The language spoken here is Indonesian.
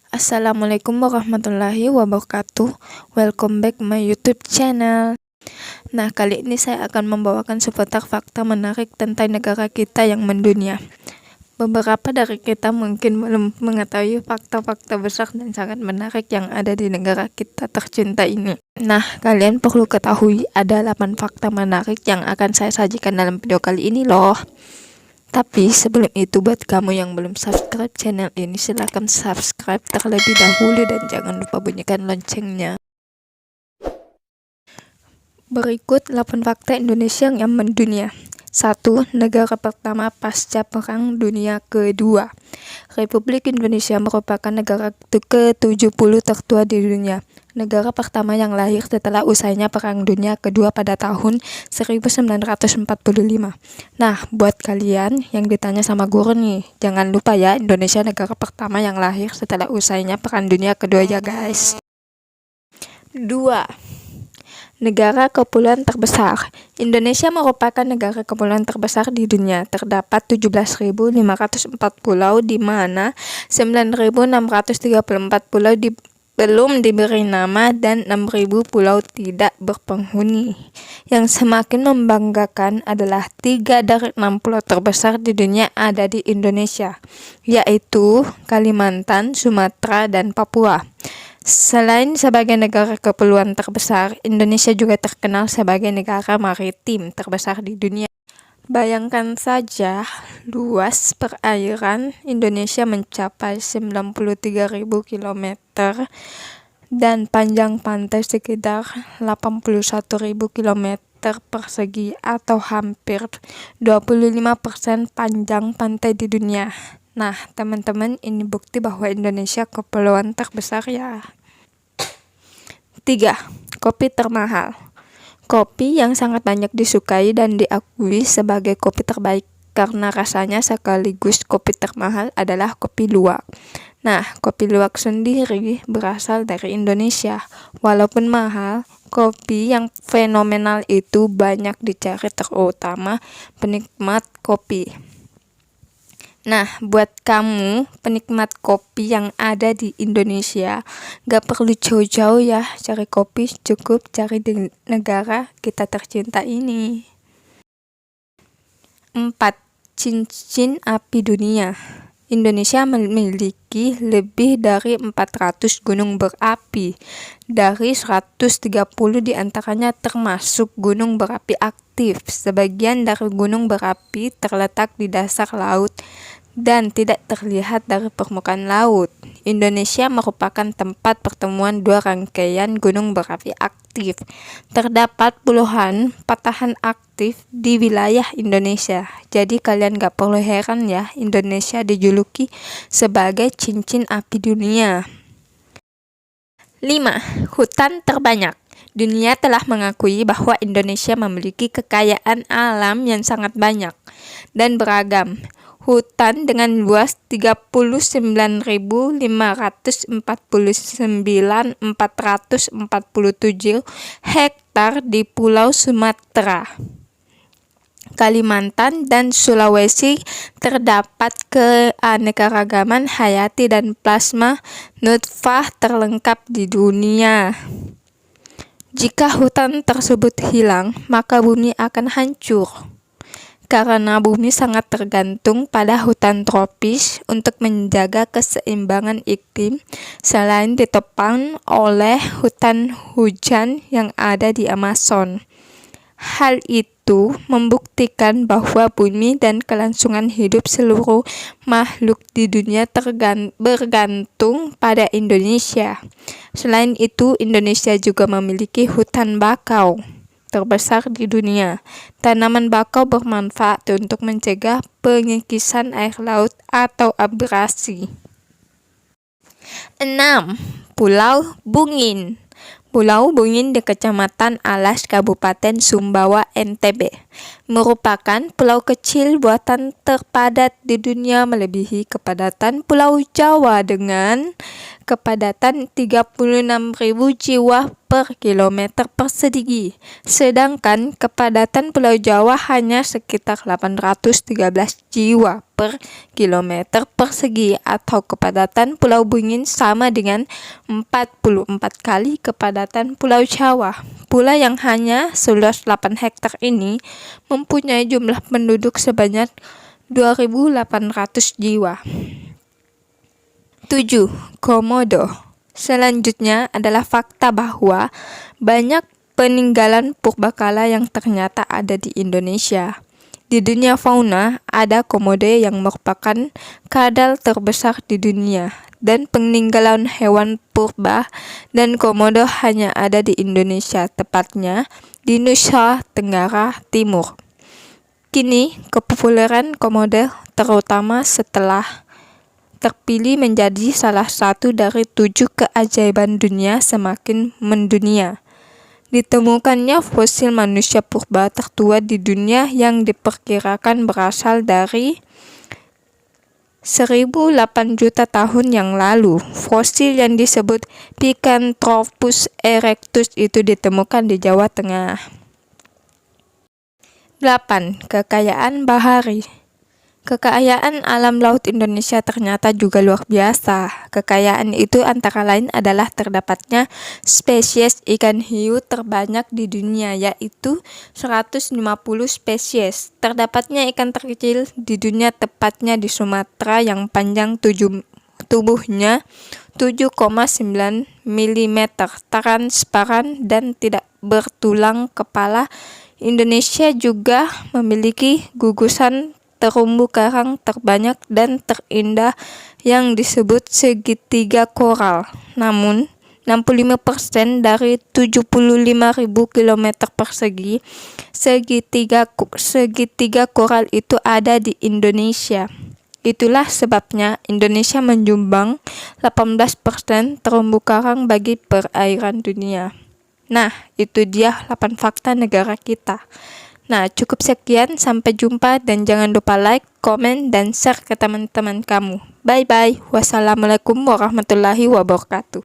Assalamualaikum warahmatullahi wabarakatuh. Welcome back my YouTube channel. Nah, kali ini saya akan membawakan seputar fakta menarik tentang negara kita yang mendunia. Beberapa dari kita mungkin belum mengetahui fakta-fakta besar dan sangat menarik yang ada di negara kita tercinta ini. Nah, kalian perlu ketahui ada 8 fakta menarik yang akan saya sajikan dalam video kali ini loh. Tapi sebelum itu, buat kamu yang belum subscribe channel ini, silahkan subscribe terlebih dahulu dan jangan lupa bunyikan loncengnya. Berikut 8 fakta Indonesia yang mendunia. 1. Negara pertama pasca Perang Dunia Kedua. Republik Indonesia merupakan negara ke-70 tertua di dunia. Negara pertama yang lahir setelah usainya Perang Dunia Kedua pada tahun 1945. Nah, buat kalian yang ditanya sama guru nih, jangan lupa ya, Indonesia negara pertama yang lahir setelah usainya Perang Dunia Kedua ya guys. 2. Negara kepulauan terbesar. Indonesia merupakan negara kepulauan terbesar di dunia. Terdapat 17.504 pulau, di mana 9.634 pulau belum diberi nama dan 6.000 pulau tidak berpenghuni. Yang semakin membanggakan adalah 3 dari 6 pulau terbesar di dunia ada di Indonesia, yaitu Kalimantan, Sumatera, dan Papua. Selain sebagai negara kepulauan terbesar, Indonesia juga terkenal sebagai negara maritim terbesar di dunia. Bayangkan saja, luas perairan Indonesia mencapai 93.000 km dan panjang pantai sekitar 81.000 km persegi atau hampir 25% panjang pantai di dunia. Nah, teman-teman, ini bukti bahwa Indonesia kepulauan terbesar ya. 3. Kopi termahal. Kopi yang sangat banyak disukai dan diakui sebagai kopi terbaik karena rasanya sekaligus kopi termahal adalah kopi luwak. Nah, kopi luwak sendiri berasal dari Indonesia. Walaupun mahal, kopi yang fenomenal itu banyak dicari terutama penikmat kopi. Nah, buat kamu penikmat kopi yang ada di Indonesia, gak perlu jauh-jauh ya cari kopi, cukup cari di negara kita tercinta ini. 4. Cincin api dunia. Indonesia memiliki lebih dari 400 gunung berapi. Dari 130 diantaranya termasuk gunung berapi aktif. Sebagian dari gunung berapi terletak di dasar laut dan tidak terlihat dari permukaan laut. Indonesia merupakan tempat pertemuan 2 rangkaian gunung berapi aktif. Terdapat puluhan patahan aktif di wilayah Indonesia. Jadi kalian gak perlu heran ya, Indonesia dijuluki sebagai cincin api dunia. 5. Hutan terbanyak. Dunia telah mengakui bahwa Indonesia memiliki kekayaan alam yang sangat banyak dan beragam. Hutan dengan luas 39.449.447 hektar di Pulau Sumatera, Kalimantan, dan Sulawesi terdapat keanekaragaman hayati dan plasma nutfah terlengkap di dunia. Jika hutan tersebut hilang, maka bumi akan hancur. Karena bumi sangat tergantung pada hutan tropis untuk menjaga keseimbangan iklim, selain ditopang oleh hutan hujan yang ada di Amazon. Hal itu membuktikan bahwa bumi dan kelangsungan hidup seluruh makhluk di dunia bergantung pada Indonesia. Selain itu, Indonesia juga memiliki hutan bakau terbesar di dunia. Tanaman bakau bermanfaat untuk mencegah pengekisan air laut atau abrasi. 6. Pulau Bungin. Pulau Bungin di Kecamatan Alas, Kabupaten Sumbawa, NTB, merupakan pulau kecil buatan terpadat di dunia, melebihi kepadatan Pulau Jawa dengan kepadatan 36.000 jiwa per kilometer persegi. Sedangkan kepadatan Pulau Jawa hanya sekitar 813 jiwa per kilometer persegi, atau kepadatan Pulau Bungin sama dengan 44 kali kepadatan Pulau Jawa. Pulau yang hanya seluas 8 hektar ini mempunyai jumlah penduduk sebanyak 2.800 jiwa. 7. Komodo. Selanjutnya adalah fakta bahwa banyak peninggalan purbakala yang ternyata ada di Indonesia. Di dunia fauna, ada komodo yang merupakan kadal terbesar di dunia, dan peninggalan hewan purba dan komodo hanya ada di Indonesia, tepatnya di Nusa Tenggara Timur. Kini, kepopuleran komodo terutama setelah terpilih menjadi salah satu dari 7 keajaiban dunia semakin mendunia. Ditemukannya fosil manusia purba tertua di dunia yang diperkirakan berasal dari 1.008 juta tahun yang lalu. Fosil yang disebut Picanthropus erectus itu ditemukan di Jawa Tengah. 8. Kekayaan bahari. Kekayaan alam laut Indonesia ternyata juga luar biasa. Kekayaan itu antara lain adalah terdapatnya spesies ikan hiu terbanyak di dunia, yaitu 150 spesies. Terdapatnya ikan terkecil di dunia, tepatnya di Sumatera, yang panjang tubuhnya 7,9 mm, transparan dan tidak bertulang kepala. Indonesia juga memiliki gugusan terumbu karang terbanyak dan terindah yang disebut segitiga koral. Namun, 65% dari 75.000 km persegi segitiga koral itu ada di Indonesia. Itulah sebabnya Indonesia menyumbang 18% terumbu karang bagi perairan dunia. Nah, itu dia 8 fakta negara kita. Nah, cukup sekian, sampai jumpa, dan jangan lupa like, komen, dan share ke teman-teman kamu. Bye-bye. Wassalamualaikum warahmatullahi wabarakatuh.